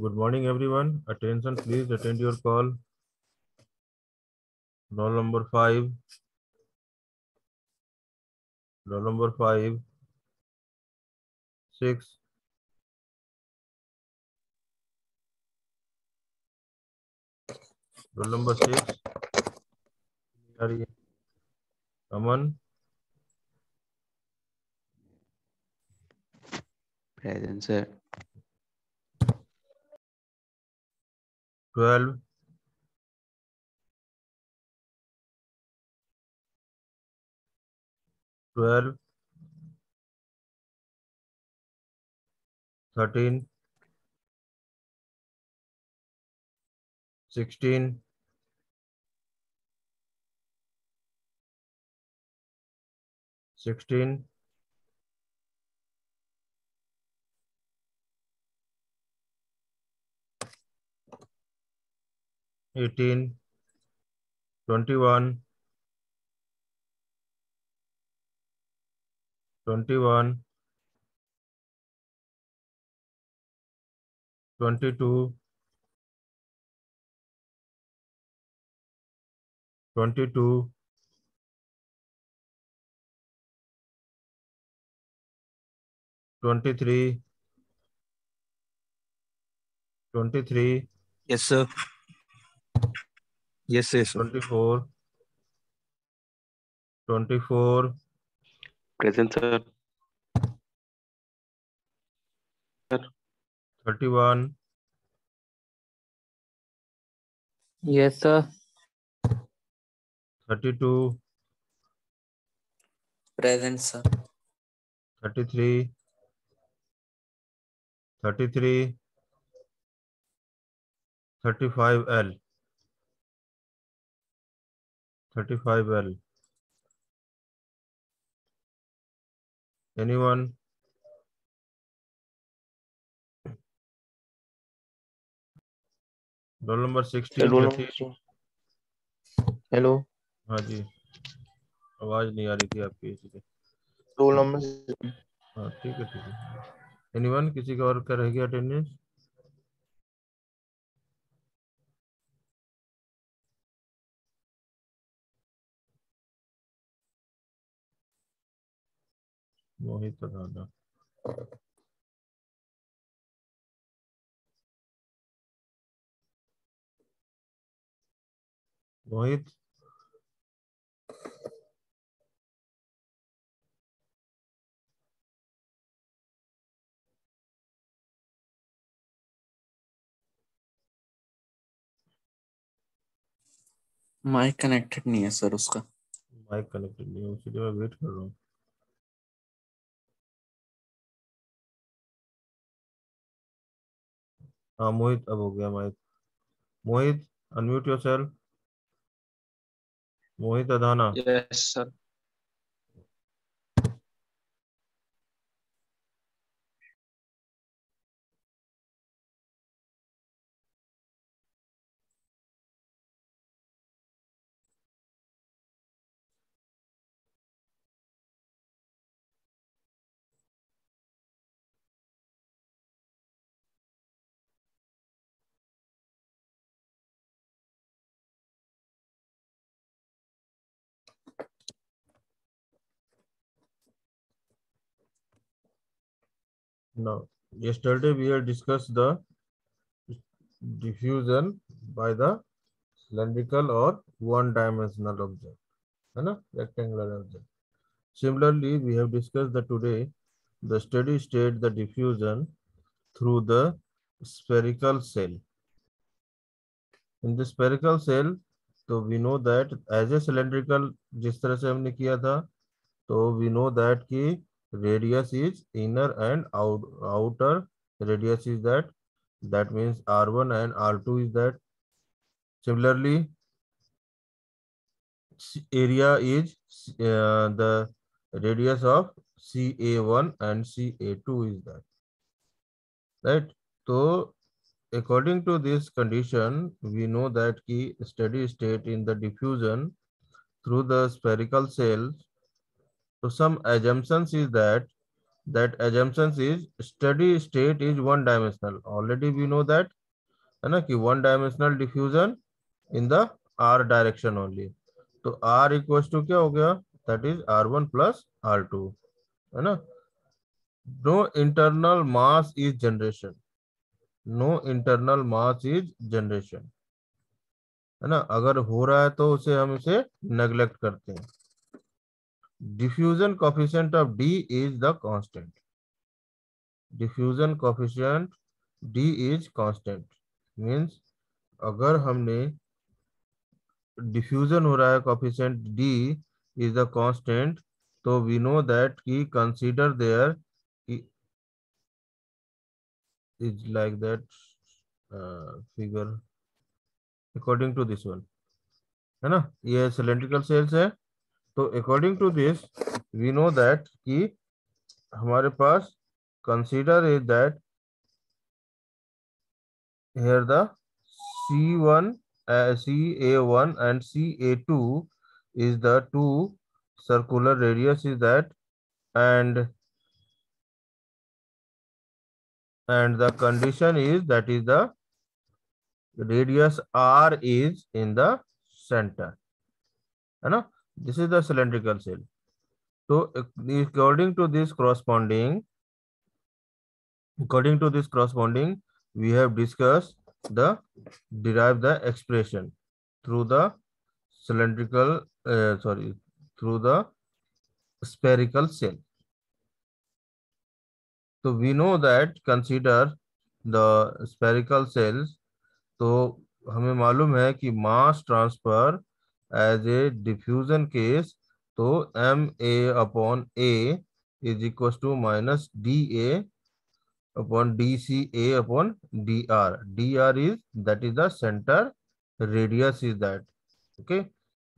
Good morning, everyone. Attention, please attend your call. Roll number 5. Roll number 5. 6. Roll number 6. Aman. Present, sir. 12. 12. 13. 16. 16. 18. 21. 21. 22. 22. 23. 23. Yes, sir. Yes, sir. 24. 24. Present, sir. 31. Yes, sir. 32. Present, sir. 33. 33. 35L. 35L. Anyone? Roll number 16 roll जैसे। Number hello हाँ जी, आवाज नहीं आ रही थी आपकी इसलिए। Roll number हाँ ठीक है ठीक है। एनीवन, किसी का और का रह गया अटेंडेंस? मोहित राणा। मोहित। माइक कनेक्टेड नहीं है सर उसका। माइक कनेक्टेड नहीं है, इसलिए मैं वेट कर रहा हूँ। हाँ मोहित, अब हो गया mic. Mohit, unmute yourself. Mohit Adhana. Yes sir. Now, yesterday we had discussed the diffusion by the cylindrical or one-dimensional object, है ना, rectangular object. Similarly, we have discussed that today the steady state, the diffusion through the spherical cell. In the spherical cell, तो we know that as a cylindrical, जिस तरह से हमने किया था, तो we know that कि radius is inner and outer radius is that means R1 and R2 is that. Similarly, area is the radius of CA1 and CA2 is that, right? So according to this condition, we know that key steady state in the diffusion through the spherical cells. So some assumptions is that that assumptions is steady state is one dimensional. Already we know that, है ना, कि one dimensional diffusion in the R direction only. तो R equals to क्या हो गया, that is R1 plus R2, है ना. No internal mass is generation, no internal mass is generation, है ना. अगर हो रहा है तो उसे हम इसे नेग्लेक्ट करते हैं. Diffusion coefficient of D is the constant, diffusion coefficient D is constant. Means अगर हमने डिफ्यूजन हो रहा है, coefficient D is the constant, तो वी नो दैट कि consider there is like that figure according to this one, है ना. ये सिलेंड्रिकल सेल्स है. तो according to this we know that कि हमारे पास consider is that here the C1, CA1 and CA2 is the two circular radius is that, and the condition is that is the radius R is in the center, है ना. This is the cylindrical cell. So according to this corresponding, we have discussed the derive the expression through the cylindrical through the spherical cell. So we know that consider the spherical cells. तो हमें मालूम है कि mass transfer as a diffusion case, तो MA/A is equal to minus DA/DCA/DR. DR is that is the center, radius is that, okay.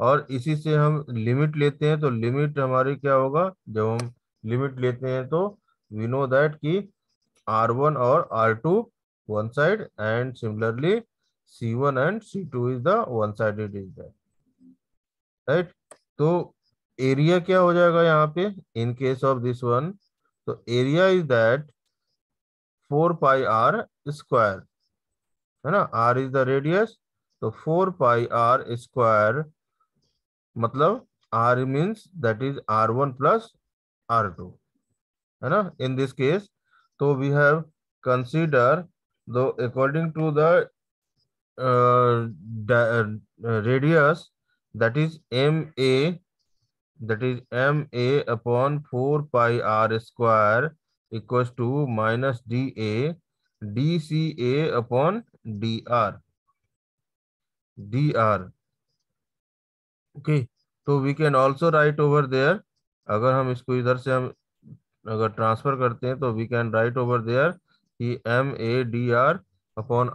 और इसी से हम लिमिट लेते हैं, तो लिमिट हमारी क्या होगा, जब हम लिमिट लेते हैं तो वी नो दैट कि R1 और R2 one side and similarly C1 and C2 is the one sided is that, right. तो एरिया क्या हो जाएगा यहाँ पे in case of this one, तो area is that 4 pi R square, है ना. R इज द रेडियस, तो 4 पाई R स्क्वायर मतलब R means that is R1 plus R2, है ना. इन दिस केस तो वी हैव कंसीडर दो according to the radius that is MA, that is MA/4 pi R square equals to minus DCA/DR. Okay, तो we can also write over there, अगर हम इसको इधर से हम अगर ट्रांसफर करते हैं तो we can write over there कि MA/DR/R upon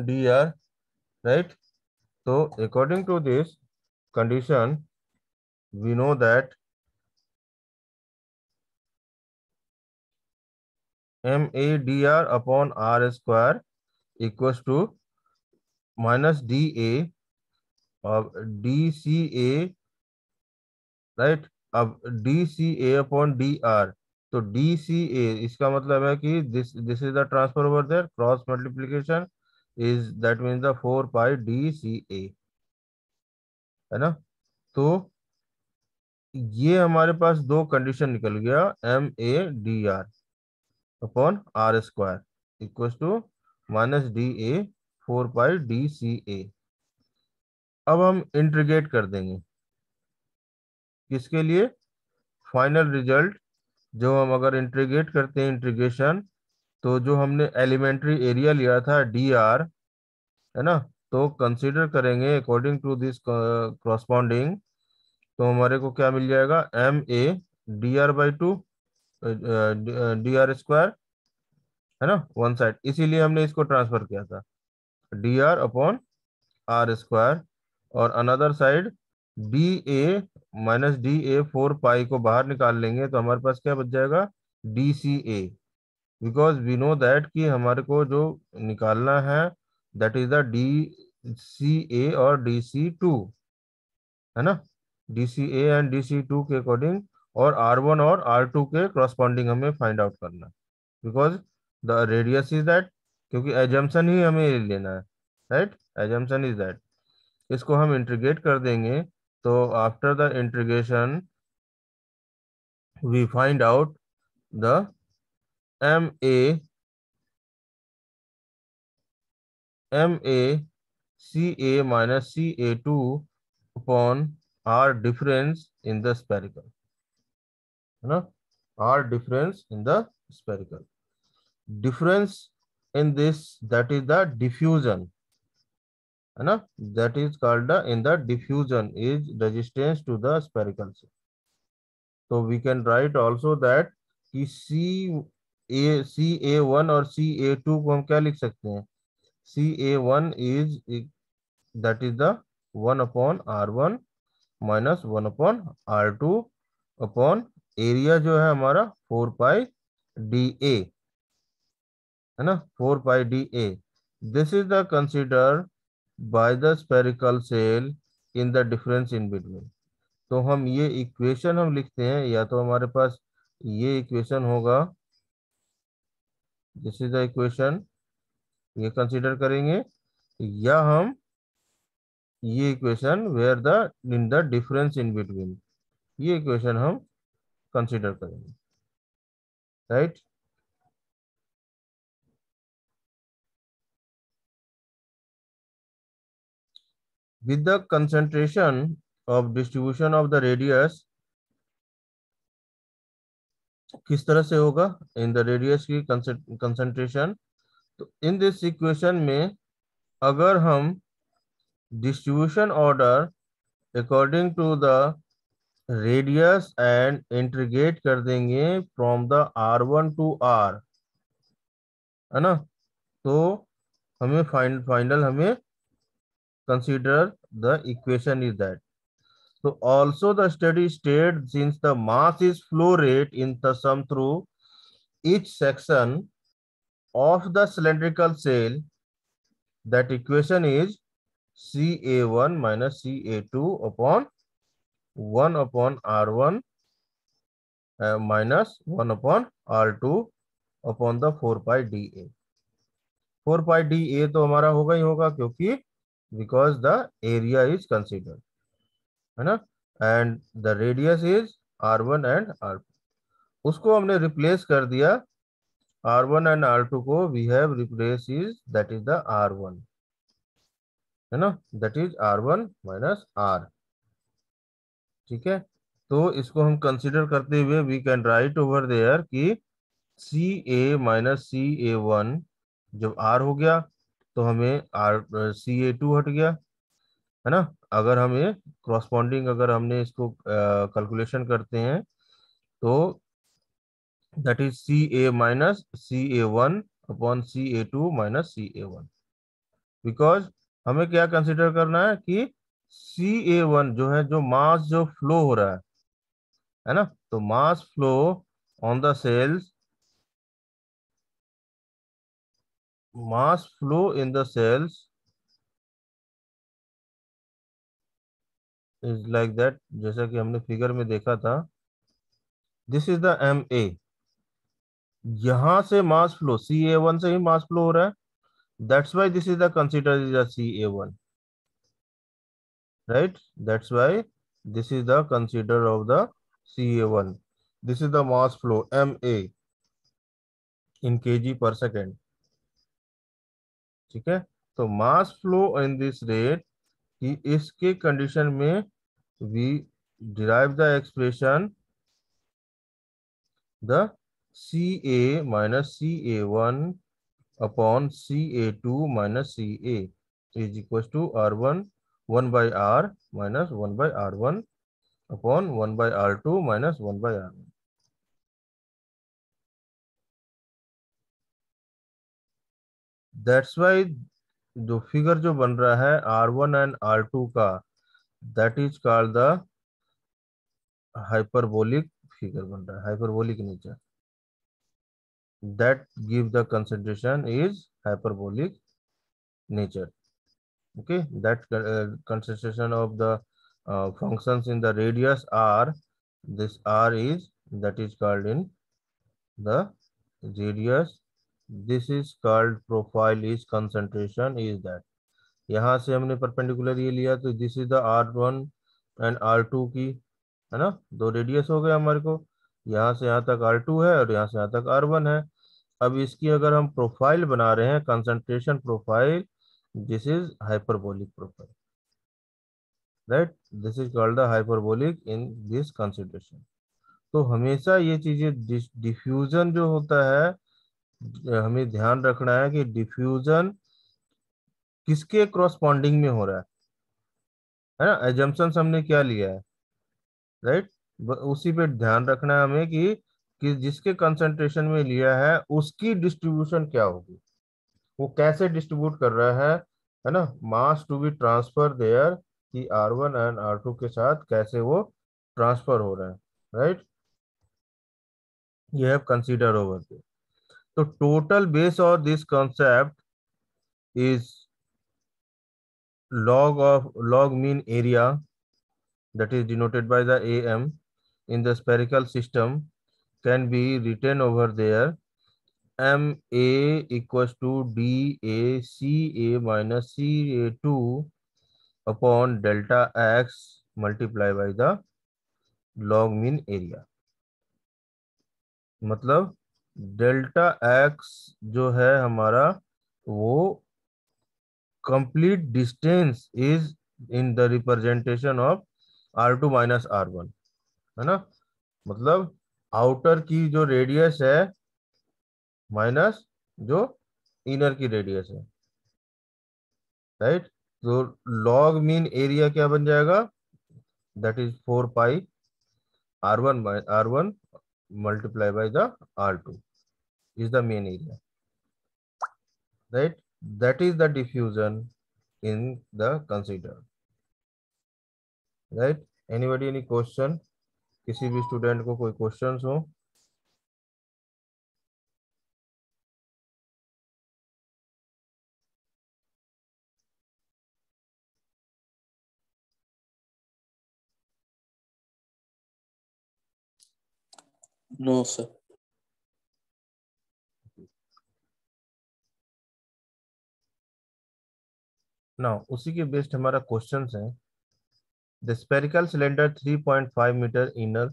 DR, right. So according to this condition we know that MA/DR/R square equals to minus DA of DCA, right. अब DCA/DR, तो DCA इसका मतलब है कि this is the transfer over there, cross multiplication is that means the 4 pi DCA, है ना. तो ये हमारे पास दो कंडीशन निकल गया, MA/DR/R square equal to minus DA 4 pi DCA. अब हम इंटीग्रेट कर देंगे किसके लिए, फाइनल रिजल्ट. जो हम अगर इंटीग्रेट करते हैं इंटीग्रेशन, तो जो हमने एलिमेंट्री एरिया लिया था DR, है ना, तो कंसीडर करेंगे अकॉर्डिंग टू दिस करस्पॉन्डिंग, तो हमारे को क्या मिल जाएगा, MA/DR/2 DR स्क्वायर, है ना, वन साइड. इसीलिए हमने इसको ट्रांसफर किया था DR/R स्क्वायर, और अनदर साइड DA - DA 4 पाई को बाहर निकाल लेंगे तो हमारे पास क्या बच जाएगा, DCA. Because we know that कि हमारे को जो निकालना है दैट इज द DCA और DC2, है ना, DCA एंड DC2 के अकॉर्डिंग, और R1 और R2 के क्रॉसपॉन्डिंग हमें फाइंड आउट करना है, because the radius is that, क्योंकि एजम्पशन ही हमें लेना है, राइट, एजम्पशन इज दैट। इसको हम इंटीग्रेट कर देंगे, तो after the integration we find out the CA minus CA2 upon R difference in the spherical, है ना, R difference in the spherical. Difference in this, that is the diffusion, है ना, that is called the, in the diffusion is resistance to the spherical shape. So we can write also that कि CA1 और CA2 को हम क्या लिख सकते हैं, CA1 is, that is the 1 upon R1 minus 1 upon R2 upon area जो है हमारा 4 पाई DA, है ना, 4 पाई DA. This is the consider by the spherical shell in the difference in between. तो हम ये इक्वेशन हम लिखते हैं, या तो हमारे पास ये इक्वेशन होगा, दिस इज द इक्वेशन, ये कंसिडर करेंगे, या हम ये equation where the in the difference in between, ये इक्वेशन हम कंसिडर करेंगे, right. With the concentration of distribution of the radius, किस तरह से होगा, इन द रेडियस की कंसंट्रेशन. तो इन दिस इक्वेशन में अगर हम distribution order according to the radius and integrate कर देंगे from the R1 to R, है ना, तो हमें फाइनल हमें consider the equation is that. So also the steady state, since the mass is flow rate in the sum through each section of the cylindrical shell, that equation is CA1 minus CA2 upon 1 upon R1 minus 1 upon R2 upon the 4 pi dA. 4 pi dA तो हमारा होगा ही होगा, क्योंकि because the area is considered, है ना, and the radius is R1 and R2. उसको हमने replace कर दिया, R1 एंड R2 को we have replace is, that is the R1, है ना, that is R1 minus R. ठीक है, तो इसको हम कंसिडर करते हुए we can write over there कि CA माइनस CA1 जब R हो गया तो हमें CA2 हट गया, है ना. अगर हमें क्रॉसपॉन्डिंग, अगर हमने इसको कैलकुलेशन करते हैं, तो that is CA minus CA1 upon CA2 minus CA1, because हमें क्या कंसिडर करना है कि CA1 जो है, जो मास जो फ्लो हो रहा है ना, तो mass flow on the cells, mass flow in the cells is like that, जैसा कि हमने फिगर में देखा था, दिस इज द MA. यहां से मास फ्लो CA1 से ही मास फ्लो हो रहा है, that's why this is the considered as a CA1, right, that's why this is the consider of the CA1. This is the mass flow MA in kg per second. ठीक है, तो mass flow in this rate कि इसके condition में we derive the expression the CA minus CA1 upon CA2 minus CA is equals to R1 1 by R minus 1 by R1 upon 1 by R2 minus 1 by R1. That's why जो figure जो बन रहा है R1 and R2 का, that is called the hyperbolic figure बन रहा है, hyperbolic nature, that give the concentration is hyperbolic nature. Okay, that concentration of the functions in the radius r, this r is, that is called in the radius, this is called profile is concentration is that. यहाँ से हमने perpendicular ये लिया तो this is the R1 and R2 की, है ना, दो रेडियस हो गए हमारे को, यहाँ से यहाँ तक R2 है और यहाँ से यहाँ तक R1 है। अब इसकी अगर हम प्रोफाइल बना रहे हैं, concentration profile, this is hyperbolic profile, right, this is called the hyperbolic in this consideration. तो हमेशा ये चीजें डिफ्यूजन जो होता है, हमें ध्यान रखना है कि डिफ्यूजन किसके क्रॉसपॉन्डिंग में हो रहा है ना, एजम्पशंस हमने क्या लिया है, राइट, उसी पे ध्यान रखना है हमें कि जिसके कंसंट्रेशन में लिया है उसकी डिस्ट्रीब्यूशन क्या होगी, वो कैसे डिस्ट्रीब्यूट कर रहा है ना, मास टू बी ट्रांसफर देयर कि R1 एंड R2 के साथ कैसे वो ट्रांसफर हो रहा है, राइट, ये हैव कंसीडर ओवर देयर। तो total base of this concept is log mean area, that is denoted by the AM in the spherical system, can be written over there MA equals to DACA minus CA2 upon delta X multiplied by the log mean area। मतलब delta X जो है हमारा, वो complete distance is in the representation of R2 minus R1, है ना, मतलब outer की जो रेडियस है माइनस जो इनर की रेडियस है, राइट। तो लॉग मीन एरिया क्या बन जाएगा, that is 4 pi R1 multiply by the R2 is the main area, right, that is the diffusion in the consider, right। anybody any question, किसी भी student को कोई क्वेश्चंस हो? No sir. ना उसी के बेस्ड हमारा क्वेश्चंस है। The spherical cylinder 3.5 metre inner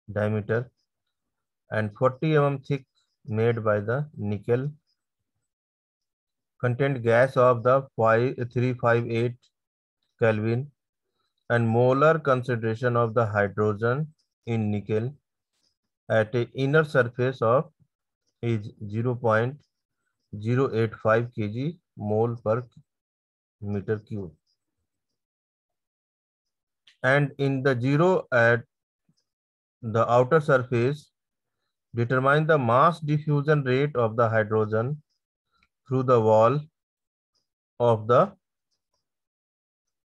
diameter and 40 mm thick made by the nickel contained gas of the 358 Kelvin and molar concentration of the hydrogen in nickel at a inner surface of is 0.085 kg mole per meter cube, and in the zero at the outer surface determine the mass diffusion rate of the hydrogen through the wall of the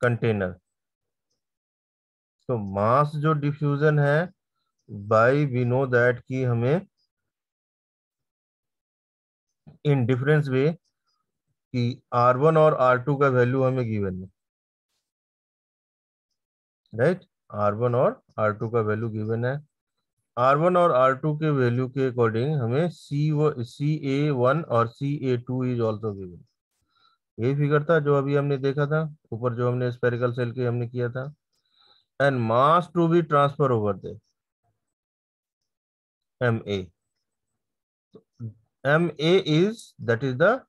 container। तो मास जो diffusion है, bye we know that कि हमें in difference वे कि R1 और R2 का value हमें given है, राइट, R1 और R2 का वैल्यू गिवन है। R1 और R2 के वैल्यू के अकॉर्डिंग हमें CA1 और CA2 इज ऑल्सो गिवन। यही फिगर था जो अभी हमने देखा था ऊपर, जो हमने स्पेरिकल सेल के हमने किया था। And mass to be transfer over there MA, MA is that is the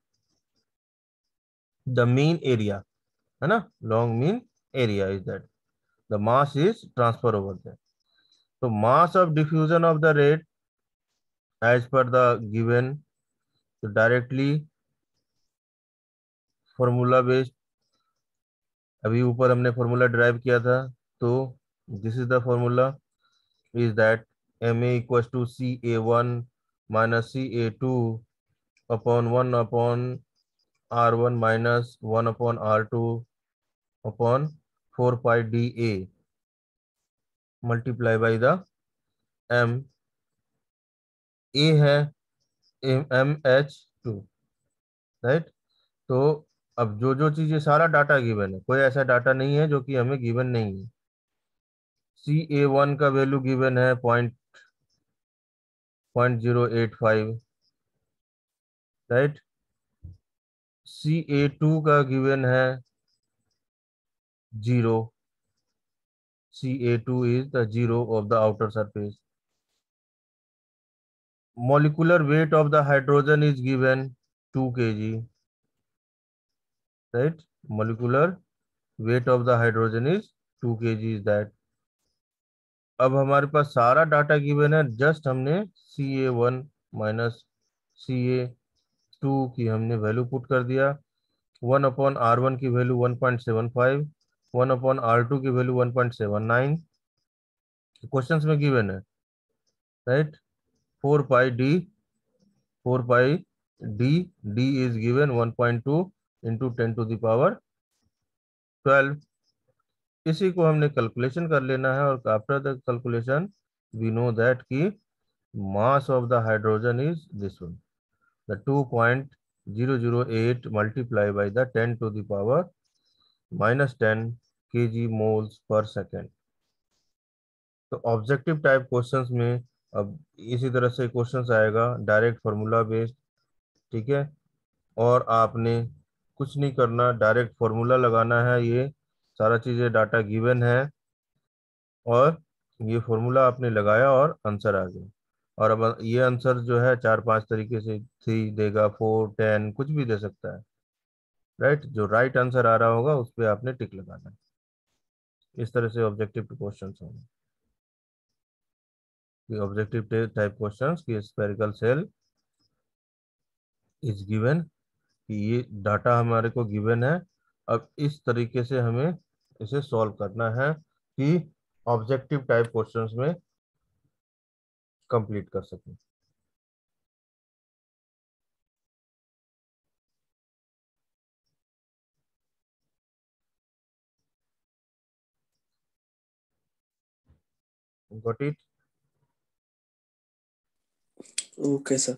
mean area, है ना, long mean area is that the mass is transfer over there. तो mass of diffusion of the rate as per the given, तो directly formula based, अभी ऊपर हमने formula derive किया था, तो this is the formula is that MA equals to CA1 minus CA2 upon 1 upon R1 minus 1 upon R2 upon 4 pi DA multiply by the M, A है MH2, right, तो अब जो चीजें सारा डाटा गिवन है, कोई ऐसा डाटा नहीं है जो कि हमें गिवन नहीं है। CA1 का वैल्यू गिवन है 0.085, राइट। CA2 का गिवन है 0। CA2 is the zero of the outer surface. Molecular weight of the hydrogen is given 2 kg, right? Molecular weight of the hydrogen is 2 kg is that. अब हमारे पास सारा data given है, just हमने CA1 minus CA2 की हमने value put कर दिया। 1/R1 की वैल्यू 1.75, 1/R2 की वैल्यू 1.79 क्वेश्चंस में गिवन है, right. 4 pi d is given 1.2 into 10 to the power 12। इसी को हमने कैलकुलेशन कर लेना है, और after the calculation we know that की mass of the hydrogen is this one, the 2.008 multiply by the 10 to the power -10 kg moles per second. तो objective type questions में अब इसी तरह से क्वेश्चंस आएगा, डायरेक्ट फार्मूला बेस्ड, ठीक है। और आपने कुछ नहीं करना, डायरेक्ट फॉर्मूला लगाना है। ये सारा चीजें डाटा गिवन है, और ये फॉर्मूला आपने लगाया और आंसर आ गया। और अब ये आंसर जो है 4-5 तरीके से 3 देगा, 4, 10 कुछ भी दे सकता है, राइट। जो राइट आंसर आ रहा होगा उस पर आपने टिक लगाना है। इस तरह से ऑब्जेक्टिव क्वेश्चन होंगे। ऑब्जेक्टिव टाइप क्वेश्चन की स्फेरिकल सेल इज गिवन, कि ये डाटा हमारे को गिवन है। अब इस तरीके से हमें इसे सॉल्व करना है कि ऑब्जेक्टिव टाइप क्वेश्चंस में कंप्लीट कर सकें। Got it? Okay, sir.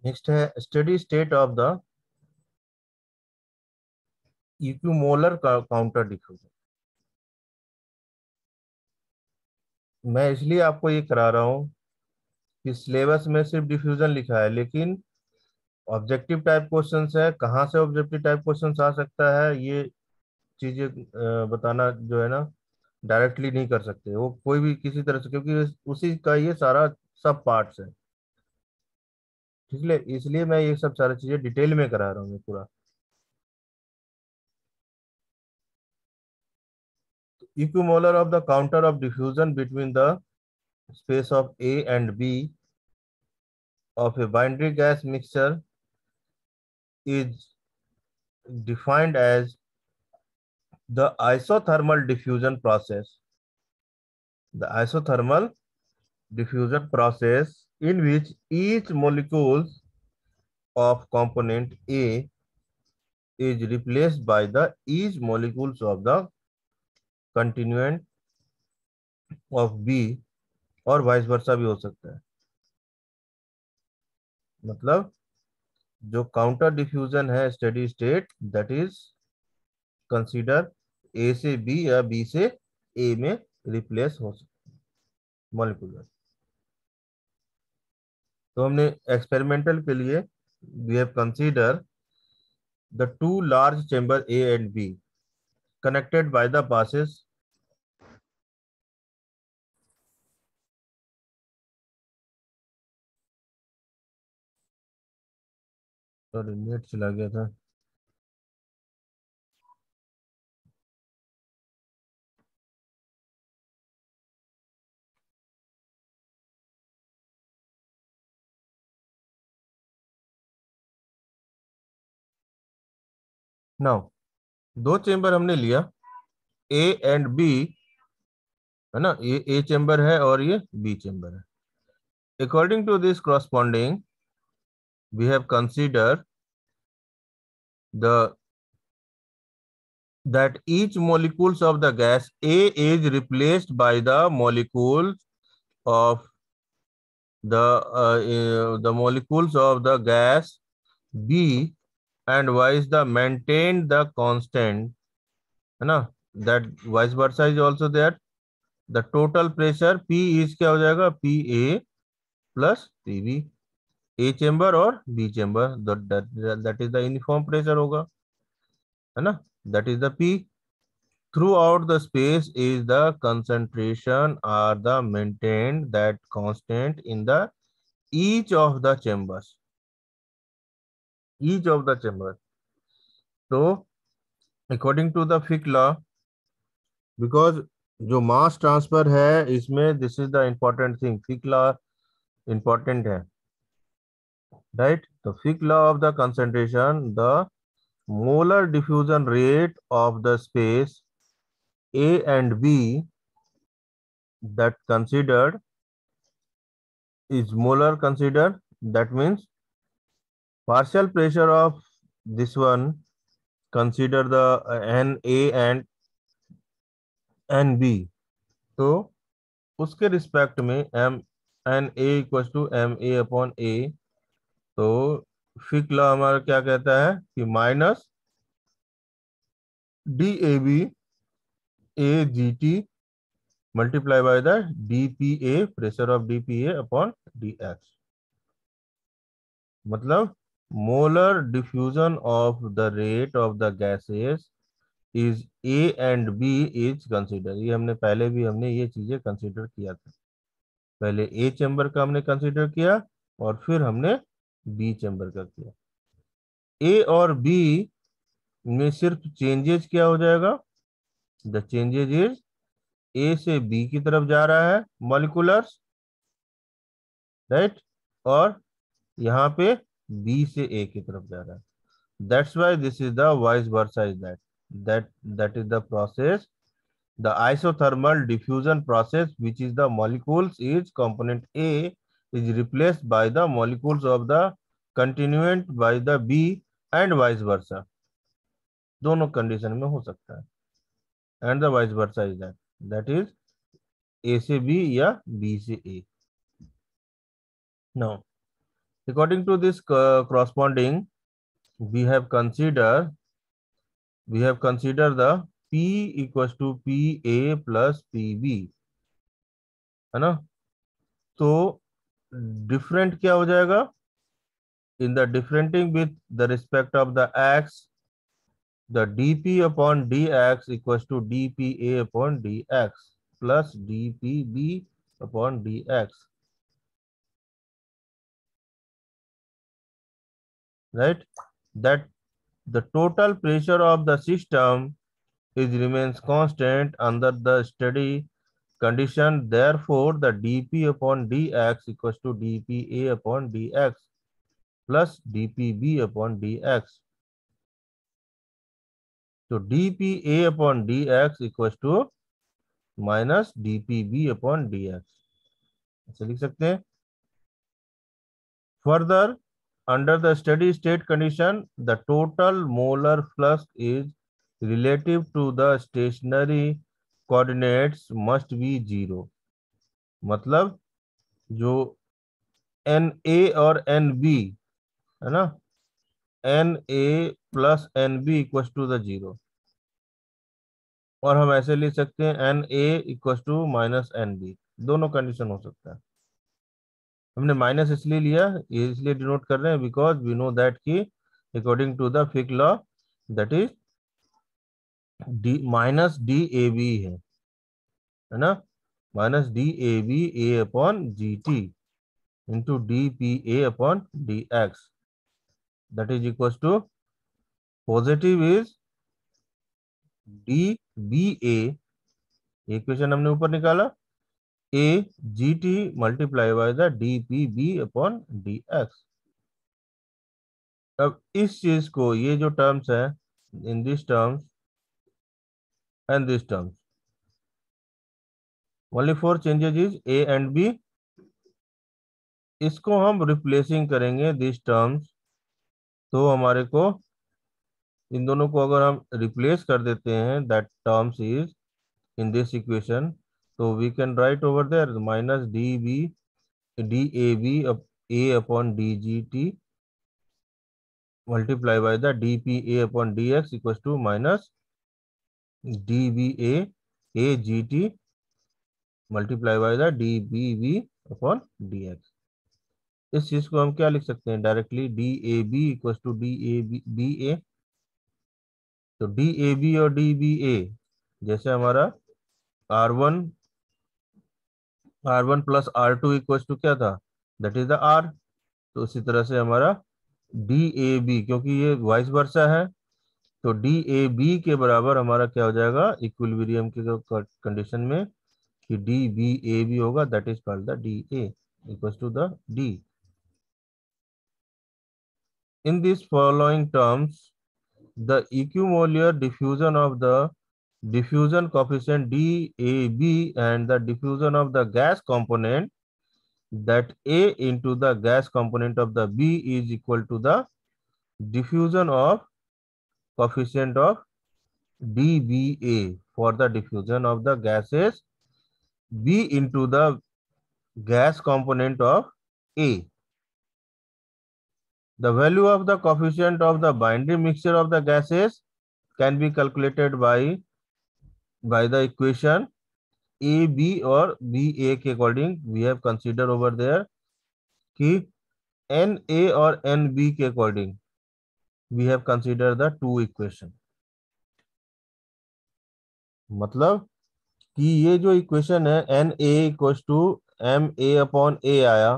Next है steady state of the equimolar counter diffusion. मैं इसलिए आपको ये करा रहा हूँ कि सिलेबस में सिर्फ डिफ्यूजन लिखा है, लेकिन ऑब्जेक्टिव टाइप क्वेश्चंस है। कहाँ से ऑब्जेक्टिव टाइप क्वेश्चंस आ सकता है, ये चीजें बताना जो है ना, डायरेक्टली नहीं कर सकते वो कोई भी किसी तरह से, क्योंकि उसी का ये सारा सब पार्ट्स है, ठीक है। इसलिए मैं ये सब सारी चीजें डिटेल में करा रहा हूँ पूरा। Equimolar of the counter of diffusion between the space of A and B of a binary gas mixture is defined as the isothermal diffusion process. The isothermal diffusion process in which each molecule of component A is replaced by the each molecules of the continuant of B, और vice versa भी हो सकता है। मतलब जो counter diffusion है steady state, that is consider a से B या बी से ए में रिप्लेस हो सकता है मॉलिक्यूलर। तो हमने एक्सपेरिमेंटल के लिए we have consider the two large chamber A and B connected by the passes sorry net चला गया था। नाउ दो चेंबर हमने लिया, ए एंड बी, है ना। ये ए चेंबर है और ये बी चेंबर है। according to this corresponding, we have considered that each molecules of the gas A is replaced by the molecules of the molecules of the gas B, and vice the maintained the constant, है ना, that vice versa is also there. The total pressure P is क्या हो जाएगा, PA plus PB, A chamber और B chamber, that is the uniform pressure होगा, है ना, that is the P. Throughout the space is the concentration or the maintained that constant in the each of the chambers. Each of the chambers. So according to the Fick law, because जो मास transfer है इसमें this is the important thing, Fick law important है, right. तो Fick law of the concentration, the molar diffusion rate of the space A and B that considered is molar considered, that means partial pressure of this one consider the NA and NB. तो उसके respect में M N A equal to M A upon A. तो Fick law हमारा क्या कहता है कि minus D A B A G T multiply by the D P A, pressure of D P A upon D X. मतलब molar diffusion of the rate of the gases is A and B is consider. ये हमने पहले भी हमने ये चीजें consider किया था. पहले ए चैम्बर का हमने कंसिडर किया और फिर हमने बी चैम्बर का किया. ए और बी में सिर्फ चेंजेस क्या हो जाएगा, द चेंजेस इज ए से बी की तरफ जा रहा है मॉलिक्यूलर्स, राइट, और यहाँ पे बी से ए की तरफ जा रहा है. That's why this is the vice versa is that is the process, the isothermal diffusion process, which is the molecules is component A is replaced by the molecules of the continuant by the B and vice versa. दोनों condition में हो सकता है. and the vice versa is that is A से B या B से A. Now according to this corresponding, we have considered the P equals to PA plus PB, है ना. तो डिफरेंट क्या हो जाएगा, in the differentiating with the respect of the X, the dp upon dx equals to dpa upon dx plus dpb upon dx, right. That the total pressure of the system is remains constant under the steady condition. Therefore the dp upon dx equals to dpa upon dx plus dpb upon dx. तो dpa upon dx equals to minus dpb upon dx, ऐसे लिख सकते हैं. Further, under the steady state condition, the total molar flux is relative to the stationary coordinates must be 0. मतलब जो NA और NB है ना, NA plus NB equal to the 0, और हम ऐसे लिख सकते हैं NA equal to minus NB. दोनों कंडीशन हो सकता है. हमने माइनस इसलिए लिया, ये इसलिए डिनोट कर रहे हैं बिकॉज वी नो दैट कि according to the Fick law that is D minus D A B है ना, minus D A B A upon G T into D P A upon D X, that is equal to positive is D B A, equation हमने ऊपर निकाला, A G T multiply by the D P B upon D X. अब इस चीज को, ये जो terms है, in this terms and these terms, only 4 changes is A and B, इसको हम रिप्लेसिंग करेंगे दिस टर्म्स, तो हमारे को इन दोनों को अगर हम रिप्लेस कर देते हैं, that terms is in this equation, तो we can write over there minus D A B A upon D G T multiply by the D P A upon D X equal to minus D B A G T multiply by the D B B upon D X. इस चीज को हम क्या लिख सकते हैं directly, D A B equal to D A B A. तो D A B और डी बी ए, जैसे हमारा R one plus R two equal to क्या था, दैट इज द आर। तो उसी तरह से हमारा डी ए बी, क्योंकि ये वाइस वर्सा है, तो डी ए बी के बराबर हमारा क्या हो जाएगा इक्विलिब्रियम के कंडीशन में, कि डी बी ए बी होगा, that is called the D A equal to the D. In this following terms the equimolar diffusion of the diffusion coefficient DAB and the diffusion of the gas component, that A into the gas component of the B is equal to the diffusion of coefficient of dBA for the diffusion of the gases B into the gas component of A. The value of the coefficient of the binding mixture of the gases can be calculated by the equation A B और B A के according we have consider over there कि N A और N B के according we have consider the two equation. मतलब कि ये जो equation है N A equals to M A upon A आया,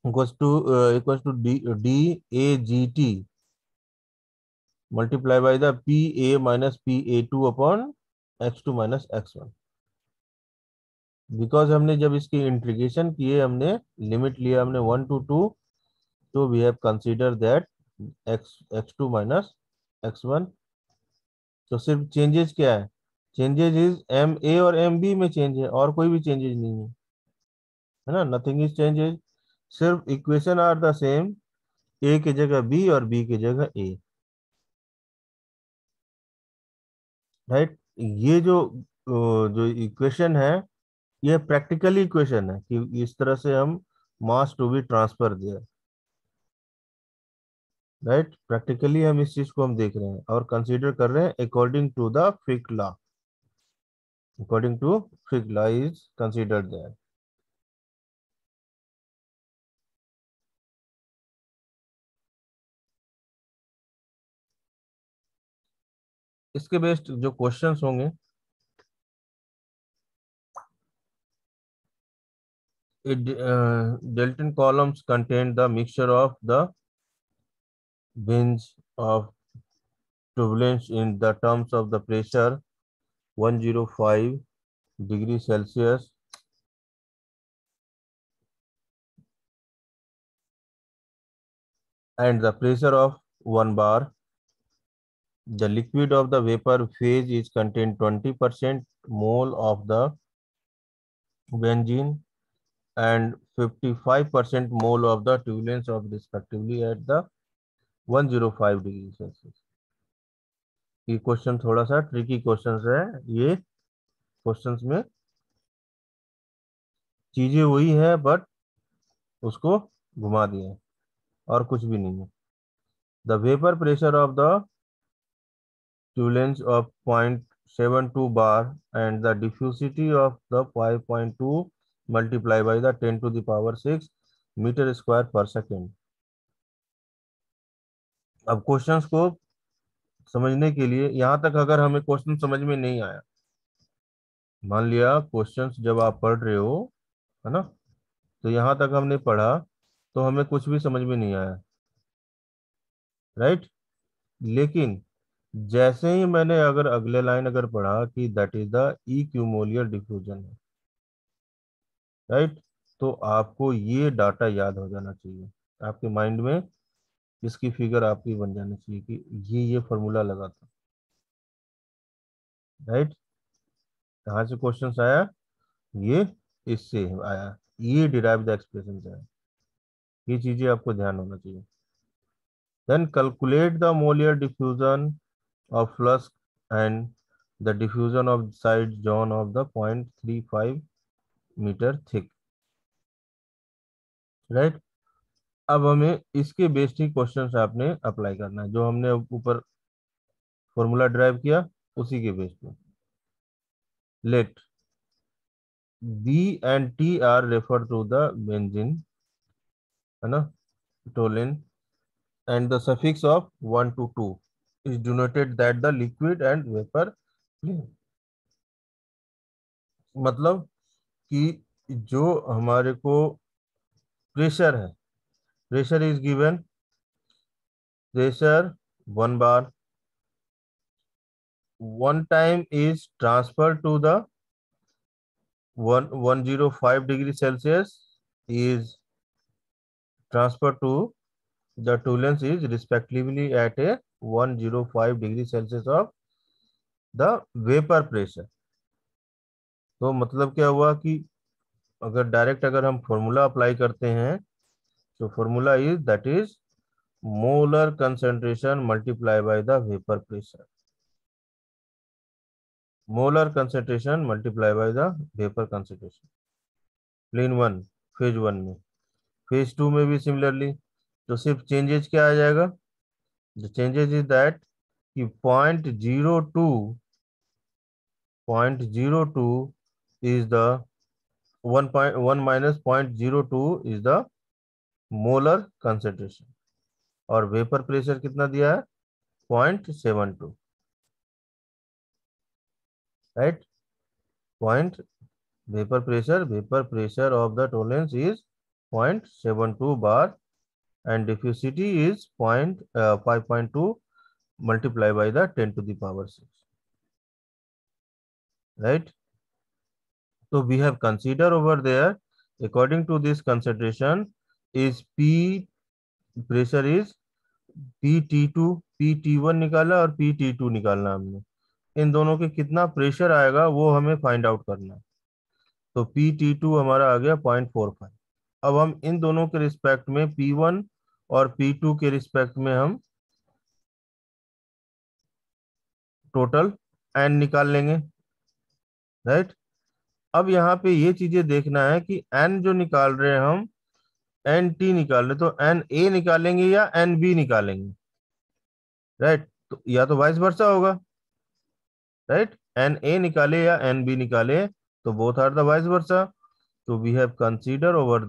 equals to D A G T multiply by the P A minus P A two upon X two minus X one. Because हमने जब इसकी integration किए, हमने limit लिया हमने 1 to 2, तो we have consider that X two minus X one. तो सिर्फ चेंजेस क्या है, चेंजेस इज एम ए और एम बी में चेंज है, और कोई भी चेंजेस नहीं है ना, नथिंग इज चेंजेस, सिर्फ इक्वेशन आर द सेम, ए की जगह बी और बी की जगह ए, राइट। ये जो इक्वेशन है ये प्रैक्टिकली इक्वेशन है कि इस तरह से हम मास टू बी ट्रांसफर दिया, राइट। प्रैक्टिकली हम इस चीज को हम देख रहे हैं और कंसीडर कर रहे हैं according to the fixed law, according to fixed law is considered there. इसके बेस्ड जो क्वेश्चंस होंगे, Dalton columns contain the mixture of the bins of turbulence in the terms of the pressure 105 degree Celsius and the pressure of 1 bar. The liquid of the vapor phase is contained 20% mole of the benzene and 55% mole of the turbulence of respectively at the 105 degree Celsius. ये question थोड़ा सा tricky question है। ये questions में चीजें वही है but उसको घुमा दिए और कुछ भी नहीं है। The vapour pressure of the turbulence of 0.72 bar and the diffusivity of the 5.2 multiplied by the 10 to the power 6 metre square पर सेकेंड। अब क्वेश्चंस को समझने के लिए, यहां तक अगर हमें क्वेश्चन समझ में नहीं आया, मान लिया क्वेश्चंस जब आप पढ़ रहे हो है ना, तो यहां तक हमने पढ़ा तो हमें कुछ भी समझ में नहीं आया, राइट। लेकिन जैसे ही मैंने अगर अगले लाइन अगर पढ़ा कि दैट इज द इक्यूमोलियर डिफ्यूजन है, राइट, तो आपको ये डाटा याद हो जाना चाहिए, आपके माइंड में इसकी फिगर आपकी बन जानी चाहिए कि ये फॉर्मूला लगा था, राइट। कहाँ से क्वेश्चन आया, ये इससे आया। ये डिराइव द एक्सप्रेशन है। ये चीजें आपको ध्यान होना चाहिए। Then calculate the molar diffusion of flux and the diffusion of side zone of the 0.35 metre thick, right. अब हमें इसके बेस्ड ही क्वेश्चन आपने अप्लाई करना है, जो हमने ऊपर फॉर्मूला ड्राइव किया उसी के बेस्ड पे। Let B and T are refer to the benzene, है ना, toluene, and the suffix of 1 to 2 is denoted that the liquid and vapor plane। मतलब कि जो हमारे को प्रेशर है, pressure is given, pressure 1 bar, 1 time is transferred to the 105 degree Celsius is transferred to the turbulence is respectively at a 105 degree Celsius of the vapor pressure। तो मतलब क्या हुआ कि अगर हम फॉर्मूला अप्लाई करते हैं तो formula is that is molar concentration multiply by the vapour pressure, molar concentration multiply by the vapour concentration. Plane 1 phase 1 में, फेज 2 में भी सिमिलरली। तो सिर्फ चेंजेस क्या आ जाएगा, द चेंजेस इज दैट कि 0.02 is the 1 minus 0.02 is the molar concentration, और vapour pressure कितना दिया है 0.72, राइट। Point vapour pressure of the toluene is 0.72 bar and diffusivity is 5.2 multiplied by the 10 to the power 6, right? So we have considered over there, according to this consideration is P pressure is PT2, PT1 निकाला और PT2 निकालना हमने। इन दोनों के कितना pressure आएगा वो हमें फाइंड आउट करना है। तो PT2 हमारा आ गया 0.45। अब हम इन दोनों के रिस्पेक्ट में P1 और P2 के रिस्पेक्ट में हम टोटल एन निकाल लेंगे, राइट। अब यहाँ पे ये चीजें देखना है कि एन जो निकाल रहे हैं हम एन टी निकाल रहे, तो एन ए निकालेंगे या एन बी निकालेंगे, राइट। तो या तो वाइस वर्सा होगा, राइट, एन ए निकाले या एन बी निकाले, तो both are the vice versa. तो वी हैव कंसीडर ओवर